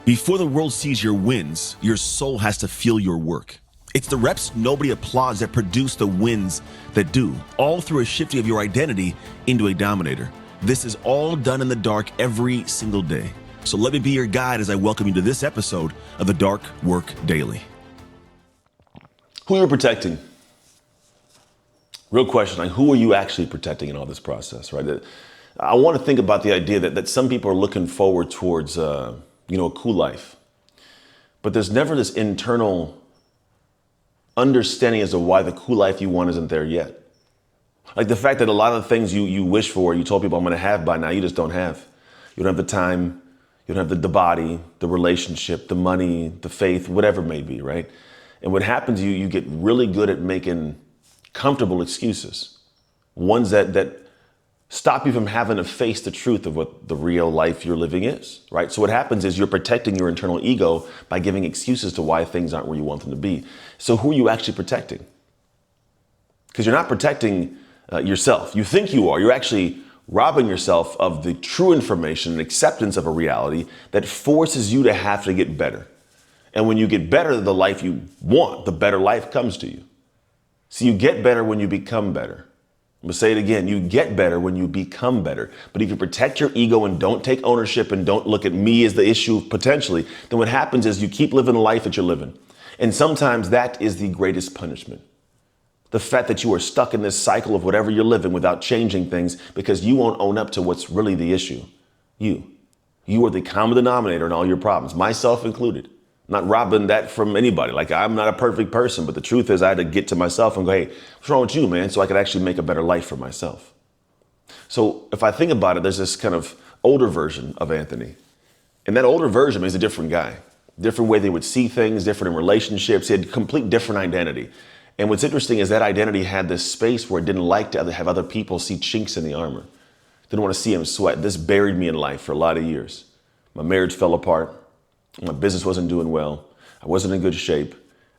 Before the world sees your wins, your soul has to feel your work. It's the reps nobody applauds that produce the wins that do, all through a shifting of your identity into a dominator. This is all done in the dark every single day. So let me be your guide as I welcome you to this episode of the Dark Work Daily. Who you're protecting? Real question, like who are you actually protecting in all this process, right? I want to think about the idea that some people are looking forward towards a cool life. But there's never this internal understanding as to why the cool life you want isn't there yet. Like the fact that a lot of the things you wish for, you told people I'm going to have by now, you just don't have. You don't have the time, you don't have the body, the relationship, the money, the faith, whatever it may be, right? And what happens, you get really good at making comfortable excuses, ones that stop you from having to face the truth of what the real life you're living is, right? So what happens is you're protecting your internal ego by giving excuses to why things aren't where you want them to be. So who are you actually protecting? Because you're not protecting yourself. You think you are. You're actually robbing yourself of the true information and acceptance of a reality that forces you to have to get better. And when you get better, the life you want, the better life comes to you. So you get better when you become better. I'm gonna say it again, you get better when you become better. But if you protect your ego and don't take ownership and don't look at me as the issue potentially, then what happens is you keep living the life that you're living. And sometimes that is the greatest punishment. The fact that you are stuck in this cycle of whatever you're living without changing things because you won't own up to what's really the issue. You are the common denominator in all your problems, myself included. Not robbing that from anybody. Like I'm not a perfect person, but the truth is I had to get to myself and go, hey, what's wrong with you, man? So I could actually make a better life for myself. So if I think about it, there's this kind of older version of Anthony. And that older version is a different guy. Different way they would see things, different in relationships. He had a complete different identity. And what's interesting is that identity had this space where it didn't like to have other people see chinks in the armor. Didn't want to see him sweat. This buried me in life for a lot of years. My marriage fell apart. My business wasn't doing well. I wasn't in good shape.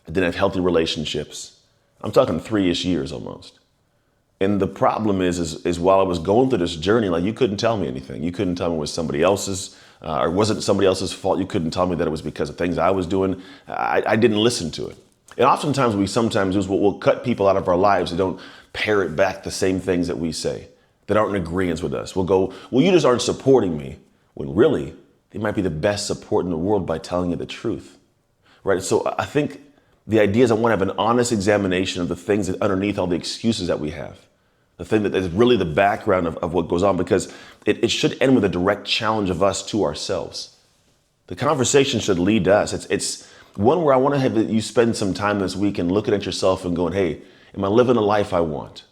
I didn't have healthy relationships. I'm talking 3-ish years almost. And the problem is while I was going through this journey, like you couldn't tell me anything. You couldn't tell me it was somebody else's, or wasn't somebody else's fault. You couldn't tell me that it was because of things I was doing. I didn't listen to it. And oftentimes we sometimes do is we'll cut people out of our lives that don't parrot back the same things that we say, that aren't in agreement with us. We'll go, well, you just aren't supporting me, when really, they might be the best support in the world by telling you the truth, right? So I think the idea is I want to have an honest examination of the things that underneath all the excuses that we have, the thing that is really the background of what goes on, because it should end with a direct challenge of us to ourselves. The conversation should lead to us. It's one where I want to have you spend some time this week and looking at yourself and going, hey, am I living the life I want?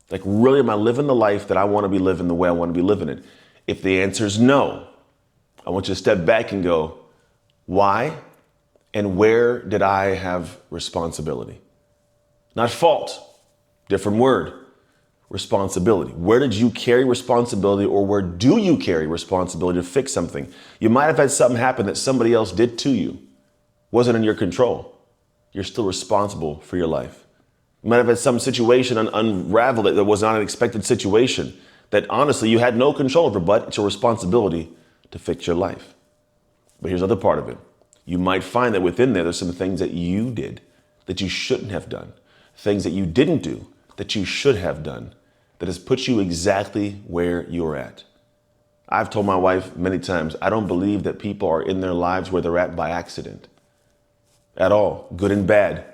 Like really, am I living the life that I want to be living the way I want to be living it? If the answer is no, I want you to step back and go, why and where did I have responsibility? Not fault, different word, responsibility. Where did you carry responsibility, or where do you carry responsibility to fix something? You might have had something happen that somebody else did to you. Wasn't in your control. You're still responsible for your life. You might have had some situation unravel that was not an expected situation that honestly you had no control over, but it's your responsibility to fix your life. But here's the other part of it. You might find that within there's some things that you did that you shouldn't have done, things that you didn't do that you should have done, that has put you exactly where you're at. I've told my wife many times, I don't believe that people are in their lives where they're at by accident at all, good and bad.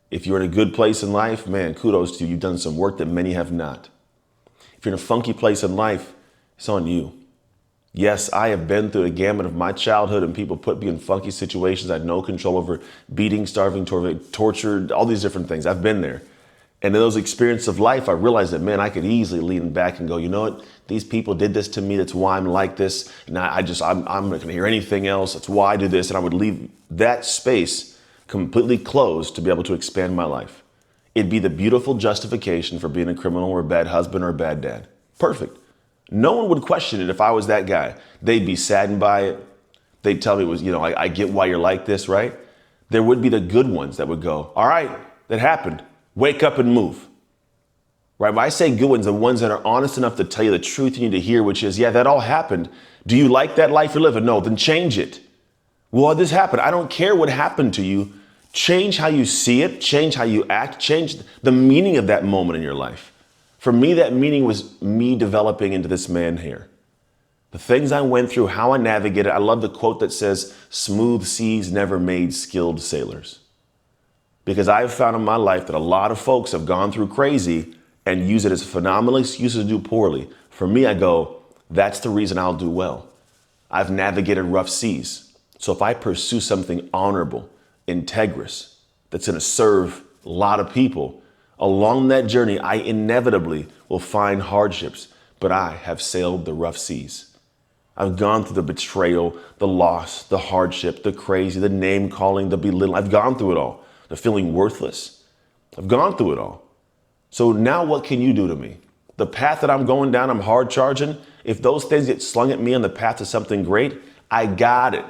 If you're in a good place in life, man, kudos to you. You've done some work that many have not. If you're in a funky place in life, it's on you. Yes, I have been through the gamut of my childhood and people put me in funky situations I had no control over, beating, starving, torture, all these different things. I've been there. And in those experiences of life, I realized that, man, I could easily lean back and go, you know what? These people did this to me. That's why I'm like this. And I'm not going to hear anything else. That's why I do this. And I would leave that space completely closed to be able to expand my life. It'd be the beautiful justification for being a criminal or a bad husband or a bad dad. Perfect. No one would question it if I was that guy. They'd be saddened by it. They'd tell me it was, I get why you're like this, right? There would be the good ones that would go, all right, that happened. Wake up and move. Right? When I say good ones, the ones that are honest enough to tell you the truth you need to hear, which is, yeah, that all happened. Do you like that life you're living? No, then change it. Well, this happened. I don't care what happened to you. Change how you see it, change how you act, change the meaning of that moment in your life. For me, that meaning was me developing into this man here. The things I went through, how I navigated. I love the quote that says, smooth seas never made skilled sailors. Because I've found in my life that a lot of folks have gone through crazy and use it as a phenomenal excuse to do poorly. For me, I go, that's the reason I'll do well. I've navigated rough seas. So if I pursue something honorable, integrous, that's going to serve a lot of people, along that journey, I inevitably will find hardships, but I have sailed the rough seas. I've gone through the betrayal, the loss, the hardship, the crazy, the name calling, the belittling. I've gone through it all. The feeling worthless. I've gone through it all. So now what can you do to me? The path that I'm going down, I'm hard charging. If those things get slung at me on the path to something great, I got it.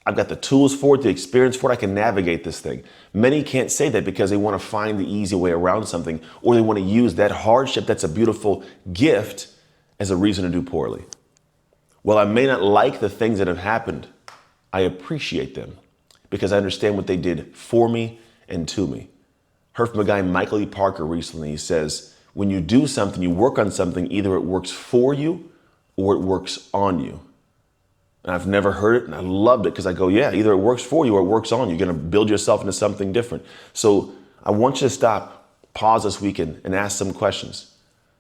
I've got the tools for it, the experience for it. I can navigate this thing. Many can't say that because they want to find the easy way around something, or they want to use that hardship that's a beautiful gift as a reason to do poorly. While I may not like the things that have happened, I appreciate them because I understand what they did for me and to me. Heard from a guy, Michael E. Parker, recently. He says, when you do something, you work on something, either it works for you or it works on you. And I've never heard it, and I loved it because I go, yeah, either it works for you or it works on you. You're going to build yourself into something different. So I want you to stop, pause this weekend, and ask some questions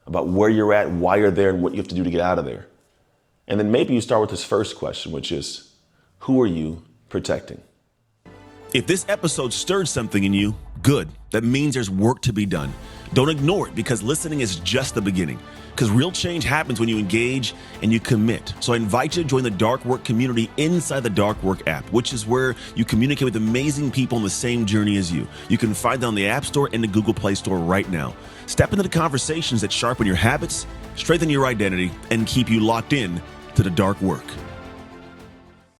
about where you're at, why you're there, and what you have to do to get out of there. And then maybe you start with this first question, which is, who are you protecting? If this episode stirred something in you, good. That means there's work to be done. Don't ignore it because listening is just the beginning. Because real change happens when you engage and you commit. So I invite you to join the Dark Work community inside the Dark Work app, which is where you communicate with amazing people on the same journey as you. You can find it on the App Store and the Google Play Store right now. Step into the conversations that sharpen your habits, strengthen your identity, and keep you locked in to the Dark Work.